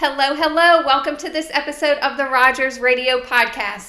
Hello, hello. Welcome to this episode of the Rogers Radio Podcast.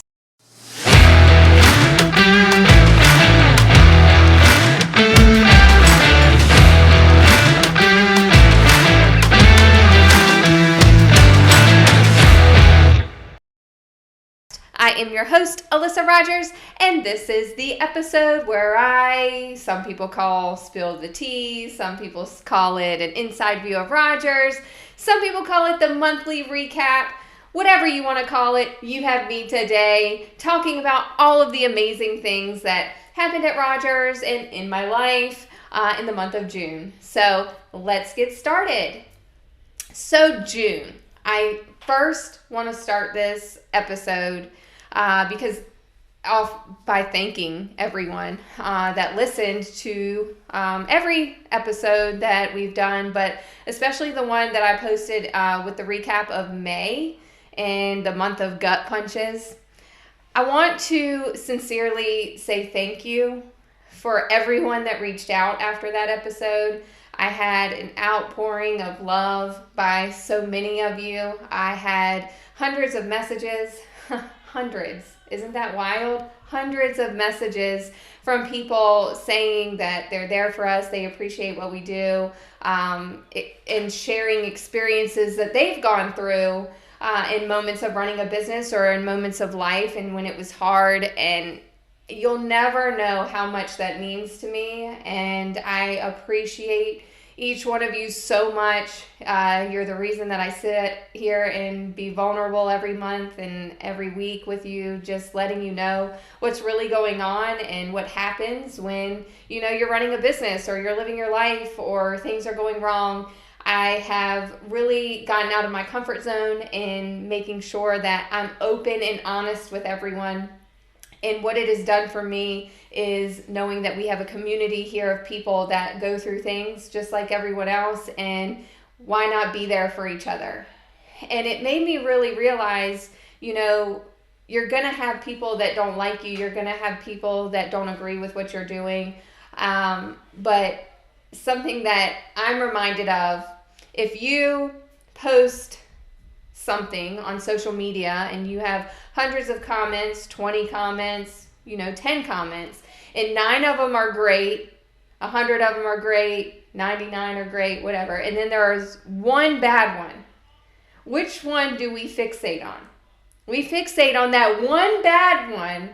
I am your host, Alyssa Rogers, and this is the episode where some people call spill the tea, some people call it an inside view of Rogers, some people call it the monthly recap. Whatever you want to call it, you have me today talking about all of the amazing things that happened at Rogers and in my life in the month of June. So let's get started. So June, I first want to start this episode by thanking everyone that listened to every episode that we've done, but especially the one that I posted with the recap of May and the month of gut punches. I want to sincerely say thank you for everyone that reached out after that episode. I had an outpouring of love by so many of you. I had hundreds of messages. Hundreds. Isn't that wild? Hundreds of messages from people saying that they're there for us, they appreciate what we do, and sharing experiences that they've gone through in moments of running a business or in moments of life and when it was hard. And you'll never know how much that means to me, and I appreciate each one of you so much. You're the reason that I sit here and be vulnerable every month and every week with you, just letting you know what's really going on and what happens when, you're running a business or you're living your life or things are going wrong. I have really gotten out of my comfort zone in making sure that I'm open and honest with everyone. And what it has done for me is knowing that we have a community here of people that go through things just like everyone else, and why not be there for each other? And it made me really realize, you're going to have people that don't like you. You're going to have people that don't agree with what you're doing. But something that I'm reminded of, if you post something on social media and you have hundreds of comments, 20 comments, 10 comments, and 9 of them are great, 100 of them are great, 99 are great, whatever, and then there's one bad one. Which one do we fixate on? We fixate on that one bad one.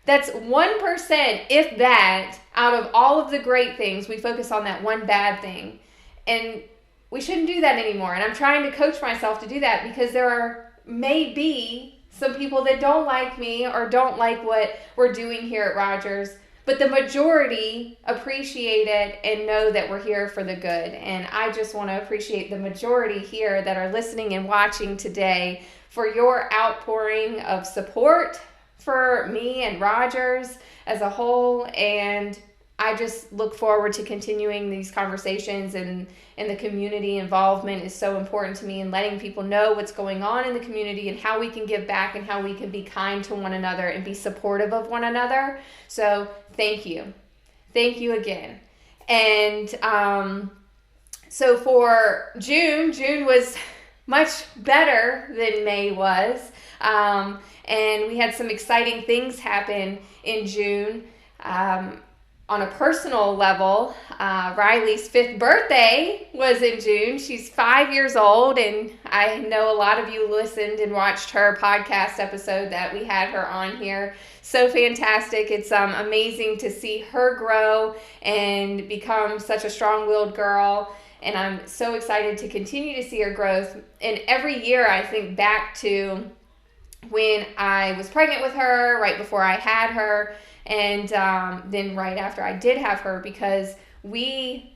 That's 1%, if that, out of all of the great things. We focus on that one bad thing. And we shouldn't do that anymore. And I'm trying to coach myself to do that, because there may be some people that don't like me or don't like what we're doing here at Rogers, but the majority appreciate it and know that we're here for the good. And I just want to appreciate the majority here that are listening and watching today for your outpouring of support for me and Rogers as a whole. And I just look forward to continuing these conversations, and the community involvement is so important to me, and letting people know what's going on in the community and how we can give back and how we can be kind to one another and be supportive of one another. So thank you. Thank you again. And so for June was much better than May was. And we had some exciting things happen in June. On a personal level, Riley's 5th birthday was in June. She's 5 years old, and I know a lot of you listened and watched her podcast episode that we had her on here. So fantastic. It's amazing to see her grow and become such a strong-willed girl, and I'm so excited to continue to see her growth. And every year I think back to when I was pregnant with her, right before I had her, and then right after I did have her, because we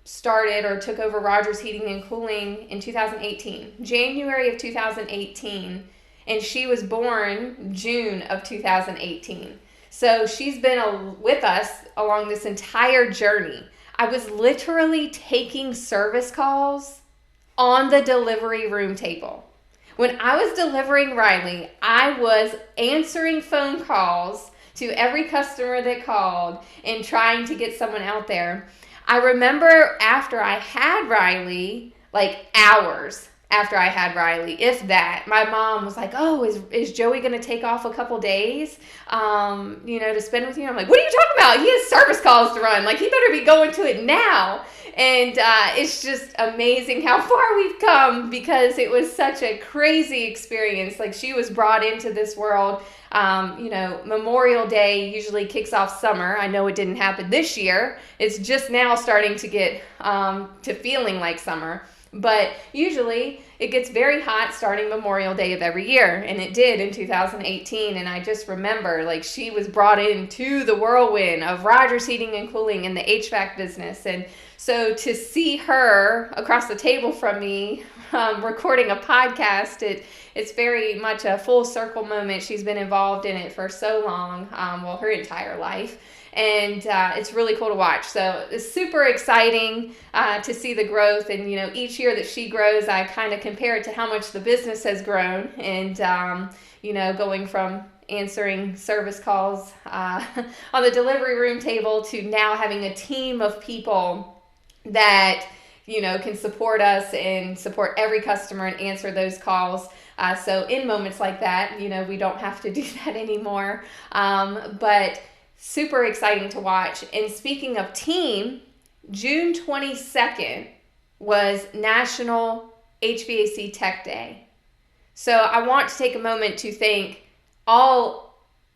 started or took over Rogers Heating and Cooling in 2018, January of 2018, and she was born June of 2018. So she's been with us along this entire journey. I was literally taking service calls on the delivery room table. When I was delivering Riley, I was answering phone calls to every customer that called and trying to get someone out there. I remember after I had Riley, like hours after I had Riley, if that. My mom was like, oh, is Joey going to take off a couple days, to spend with you? I'm like, what are you talking about? He has service calls to run. Like, he better be going to it now. And it's just amazing how far we've come, because it was such a crazy experience. Like, she was brought into this world. Memorial Day usually kicks off summer. I know it didn't happen this year. It's just now starting to get to feeling like summer. But usually it gets very hot starting Memorial Day of every year, and it did in 2018. And I just remember, like, she was brought into the whirlwind of Rogers Heating and Cooling in the HVAC business. And so to see her across the table from me recording a podcast, it's very much a full circle moment. She's been involved in it for so long, her entire life. And it's really cool to watch. So it's super exciting to see the growth. And, each year that she grows, I kind of compare it to how much the business has grown. And, going from answering service calls on the delivery room table to now having a team of people that, can support us and support every customer and answer those calls. So in moments like that, we don't have to do that anymore. But super exciting to watch. And speaking of team, June 22nd was National HVAC Tech Day. So I want to take a moment to thank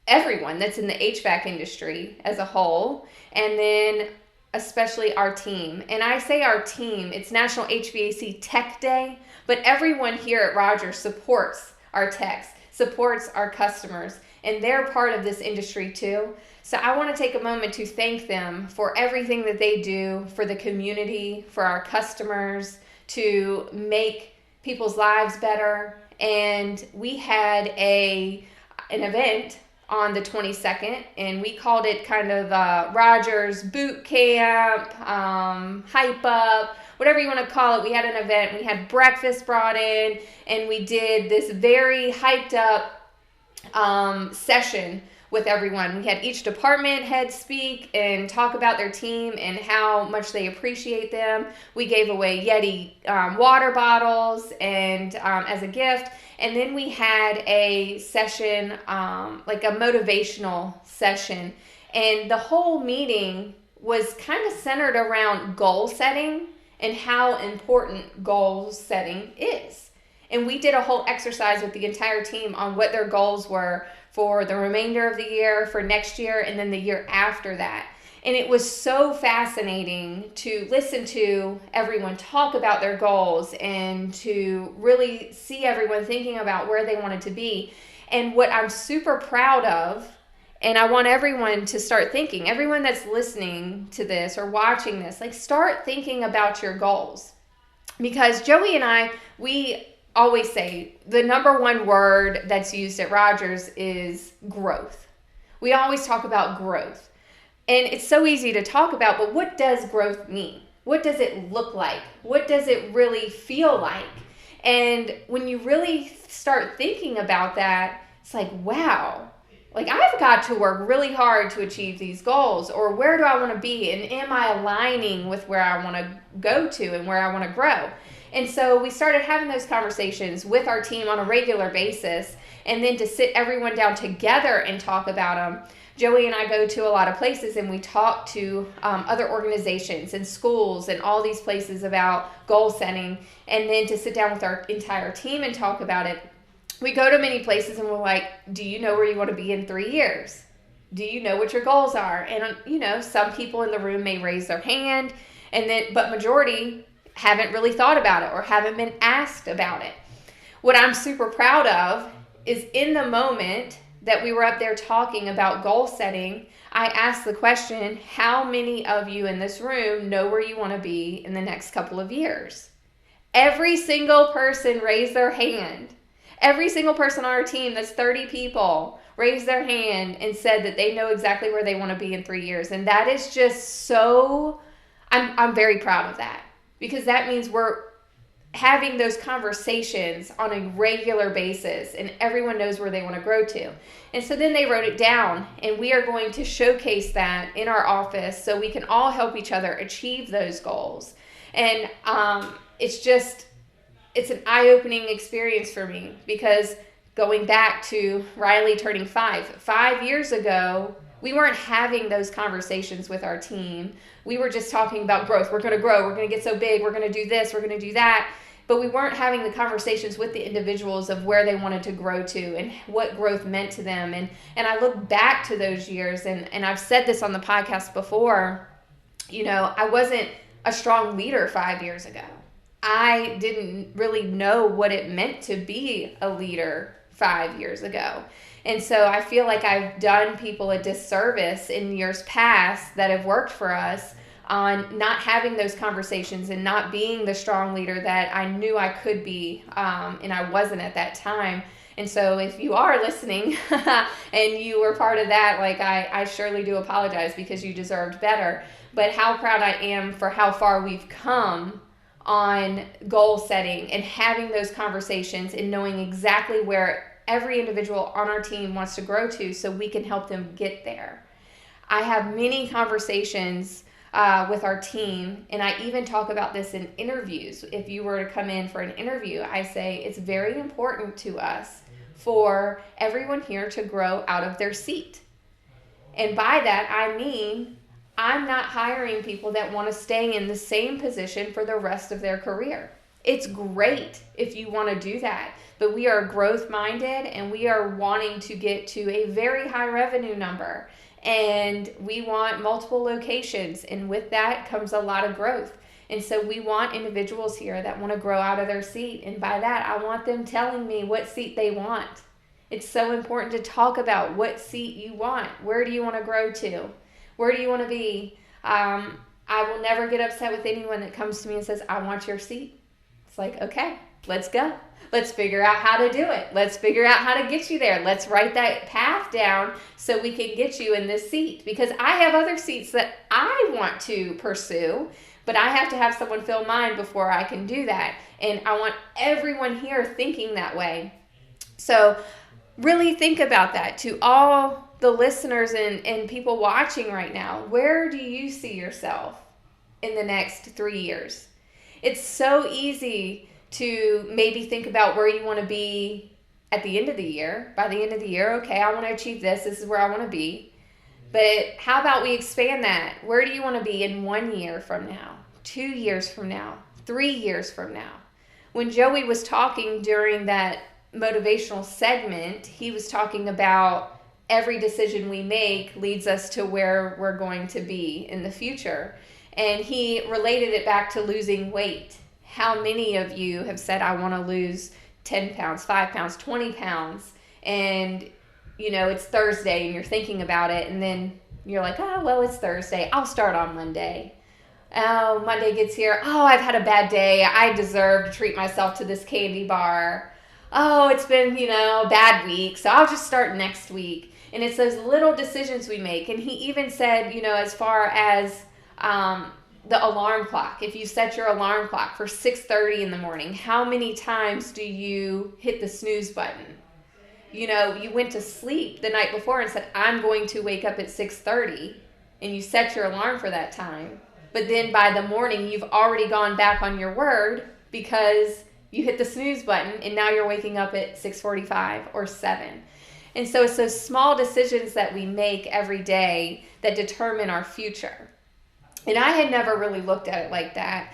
everyone that's in the HVAC industry as a whole, and then especially our team. And I say our team, it's National HVAC Tech Day, but everyone here at Rogers supports our techs, supports our customers, and they're part of this industry too. So I want to take a moment to thank them for everything that they do for the community, for our customers, to make people's lives better. And we had an event on the 22nd, and we called it kind of Rogers Boot Camp, Hype Up, whatever you want to call it. We had an event. We had breakfast brought in, and we did this very hyped up session with everyone. We had each department head speak and talk about their team and how much they appreciate them. We gave away Yeti water bottles and as a gift. And then we had a session, like a motivational session. And the whole meeting was kind of centered around goal setting and how important goal setting is. And we did a whole exercise with the entire team on what their goals were for the remainder of the year, for next year, and then the year after that. And it was so fascinating to listen to everyone talk about their goals and to really see everyone thinking about where they wanted to be. And what I'm super proud of, and I want everyone to start thinking, everyone that's listening to this or watching this, like, start thinking about your goals. Because Joey and I, we always say the number one word that's used at Rogers is growth. We always talk about growth. And it's so easy to talk about, but what does growth mean? What does it look like? What does it really feel like? And when you really start thinking about that, it's like, wow, like, I've got to work really hard to achieve these goals, or where do I want to be? And am I aligning with where I want to go to and where I want to grow? And so we started having those conversations with our team on a regular basis, and then to sit everyone down together and talk about them. Joey and I go to a lot of places, and we talk to other organizations and schools and all these places about goal setting, and then to sit down with our entire team and talk about it. We go to many places and we're like, do you know where you want to be in 3 years? Do you know what your goals are? And, some people in the room may raise their hand, but majority haven't really thought about it or haven't been asked about it. What I'm super proud of is in the moment that we were up there talking about goal setting, I asked the question, how many of you in this room know where you want to be in the next couple of years? Every single person raised their hand. Every single person on our team, that's 30 people, raised their hand and said that they know exactly where they want to be in 3 years. And that is just so, I'm very proud of that, because that means we're having those conversations on a regular basis and everyone knows where they want to grow to. And so then they wrote it down, and we are going to showcase that in our office so we can all help each other achieve those goals. And it's just it's an eye-opening experience for me, because going back to Riley turning 5 years ago, we weren't having those conversations with our team. We were just talking about growth. We're going to grow. We're going to get so big. We're going to do this. We're going to do that. But we weren't having the conversations with the individuals of where they wanted to grow to and what growth meant to them. And I look back to those years, and I've said this on the podcast before, I wasn't a strong leader 5 years ago. I didn't really know what it meant to be a leader 5 years ago. And so I feel like I've done people a disservice in years past that have worked for us on not having those conversations and not being the strong leader that I knew I could be, and I wasn't at that time. And so if you are listening and you were part of that, like I surely do apologize, because you deserved better. But how proud I am for how far we've come on goal setting and having those conversations and knowing exactly where every individual on our team wants to grow to, so we can help them get there. I have many conversations with our team, and I even talk about this in interviews. If you were to come in for an interview, I say it's very important to us for everyone here to grow out of their seat. And by that, I mean, I'm not hiring people that want to stay in the same position for the rest of their career. It's great if you want to do that, but we are growth minded, and we are wanting to get to a very high revenue number, and we want multiple locations, and with that comes a lot of growth. And so we want individuals here that want to grow out of their seat, and by that I want them telling me what seat they want. It's so important to talk about what seat you want. Where do you want to grow to? Where do you want to be? I will never get upset with anyone that comes to me and says, I want your seat. It's like, okay, let's go. Let's figure out how to do it. Let's figure out how to get you there. Let's write that path down so we can get you in this seat, because I have other seats that I want to pursue, but I have to have someone fill mine before I can do that. And I want everyone here thinking that way. So really think about that. To all the listeners and people watching right now, where do you see yourself in the next 3 years? It's so easy to maybe think about where you want to be at the end of the year. By the end of the year, okay, I want to achieve this. This is where I want to be. But how about we expand that? Where do you want to be in 1 year from now, 2 years from now, 3 years from now? When Joey was talking during that motivational segment, he was talking about every decision we make leads us to where we're going to be in the future. And he related it back to losing weight. How many of you have said, I want to lose 10 pounds, 5 pounds, 20 pounds, and it's Thursday and you're thinking about it, and then you're like, oh, well, it's Thursday. I'll start on Monday. Oh, Monday gets here. Oh, I've had a bad day. I deserve to treat myself to this candy bar. Oh, it's been, a bad week, so I'll just start next week. And it's those little decisions we make. And he even said, as far as the alarm clock, if you set your alarm clock for 6:30 in the morning, how many times do you hit the snooze button? You went to sleep the night before and said, I'm going to wake up at 6:30, and you set your alarm for that time. But then by the morning, you've already gone back on your word because you hit the snooze button, and now you're waking up at 6:45 or 7. And so it's those small decisions that we make every day that determine our future. And I had never really looked at it like that.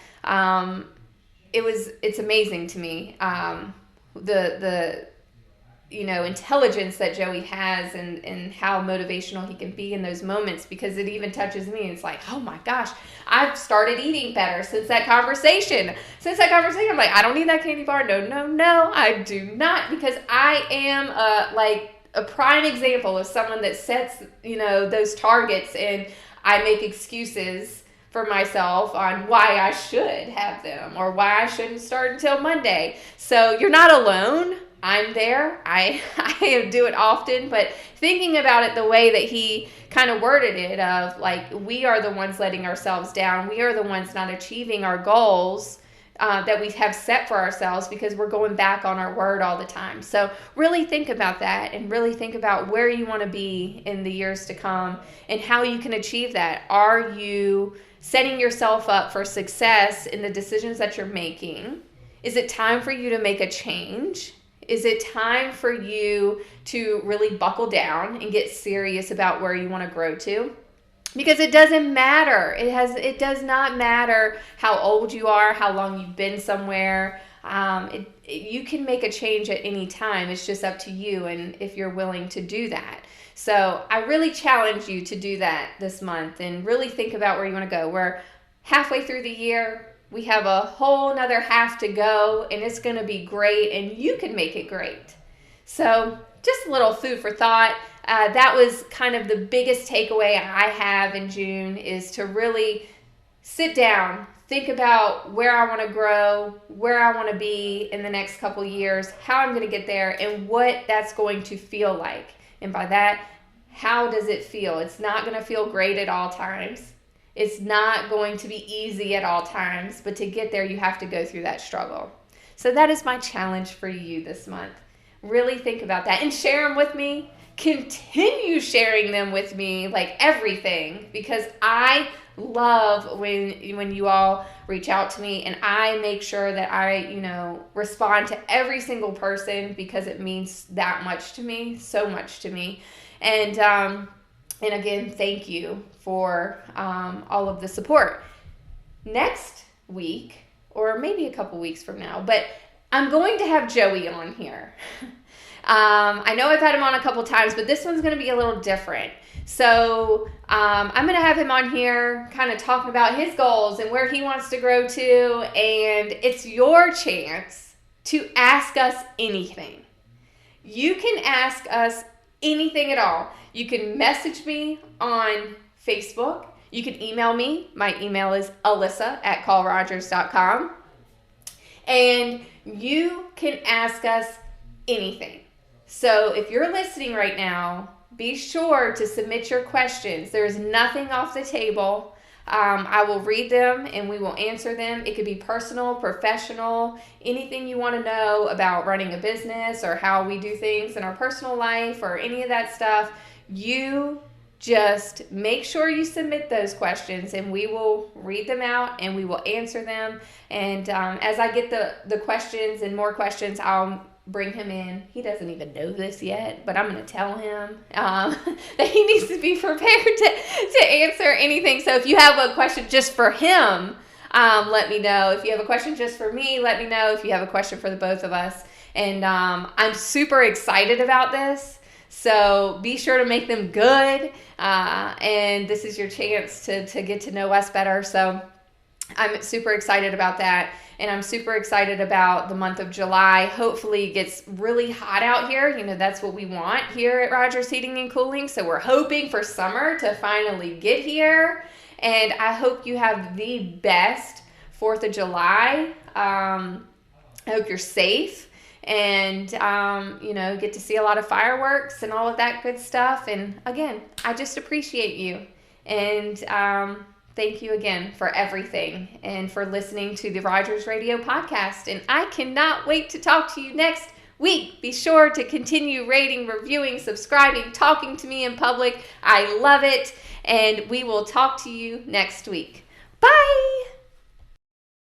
It's amazing to me, the intelligence that Joey has, and how motivational he can be in those moments, because it even touches me. It's like, oh my gosh, I've started eating better since that conversation. I'm like, I don't need that candy bar. No, I do not, because I am a prime example of someone that sets, those targets, and I make excuses for myself on why I should have them or why I shouldn't start until Monday. So you're not alone. I'm there. I do it often, but thinking about it the way that he kind of worded it, of like, we are the ones letting ourselves down. We are the ones not achieving our goals that we have set for ourselves because we're going back on our word all the time. So really think about that, and really think about where you want to be in the years to come and how you can achieve that. Are you setting yourself up for success in the decisions that you're making? Is it time for you to make a change? Is it time for you to really buckle down and get serious about where you want to grow to? Because it doesn't matter. It does not matter how old you are, how long you've been somewhere. You can make a change at any time. It's just up to you and if you're willing to do that. So I really challenge you to do that this month and really think about where you want to go. We're halfway through the year. We have a whole nother half to go, and it's going to be great, and you can make it great. So just a little food for thought. That was kind of the biggest takeaway I have in June, is to really sit down, think about where I want to grow, where I want to be in the next couple years, how I'm going to get there, and what that's going to feel like. And by that, how does it feel? It's not going to feel great at all times. It's not going to be easy at all times, but to get there, you have to go through that struggle. So that is my challenge for you this month. Really think about that and share them with me. Continue sharing them with me, like everything, because I love when you all reach out to me, and I make sure that I, respond to every single person, because it means that much to me, so much to me. And again, thank you for all of the support. Next week, or maybe a couple weeks from now, but I'm going to have Joey on here. I know I've had him on a couple times, but this one's going to be a little different. So I'm going to have him on here kind of talking about his goals and where he wants to grow to, and it's your chance to ask us anything. You can ask us anything at all. You can message me on Facebook. You can email me. My email is alyssa@callrogers.com. And you can ask us anything. So if you're listening right now, be sure to submit your questions. There is nothing off the table. I will read them and we will answer them. It could be personal, professional, anything you want to know about running a business or how we do things in our personal life or any of that stuff. You just make sure you submit those questions and we will read them out and we will answer them. And as I get the questions and more questions, I'll bring him in. He doesn't even know this yet, but I'm going to tell him that he needs to be prepared to answer anything. So if you have a question just for him, let me know. If you have a question just for me, let me know. If you have a question for the both of us. And I'm super excited about this. So be sure to make them good. And this is your chance to get to know us better. So I'm super excited about that. And I'm super excited about the month of July. Hopefully it gets really hot out here. That's what we want here at Rogers Heating and Cooling. So we're hoping for summer to finally get here. And I hope you have the best 4th of July. I hope you're safe and, get to see a lot of fireworks and all of that good stuff. And again, I just appreciate you. And, thank you again for everything and for listening to the Rogers Radio podcast. And I cannot wait to talk to you next week. Be sure to continue rating, reviewing, subscribing, talking to me in public. I love it. And we will talk to you next week. Bye.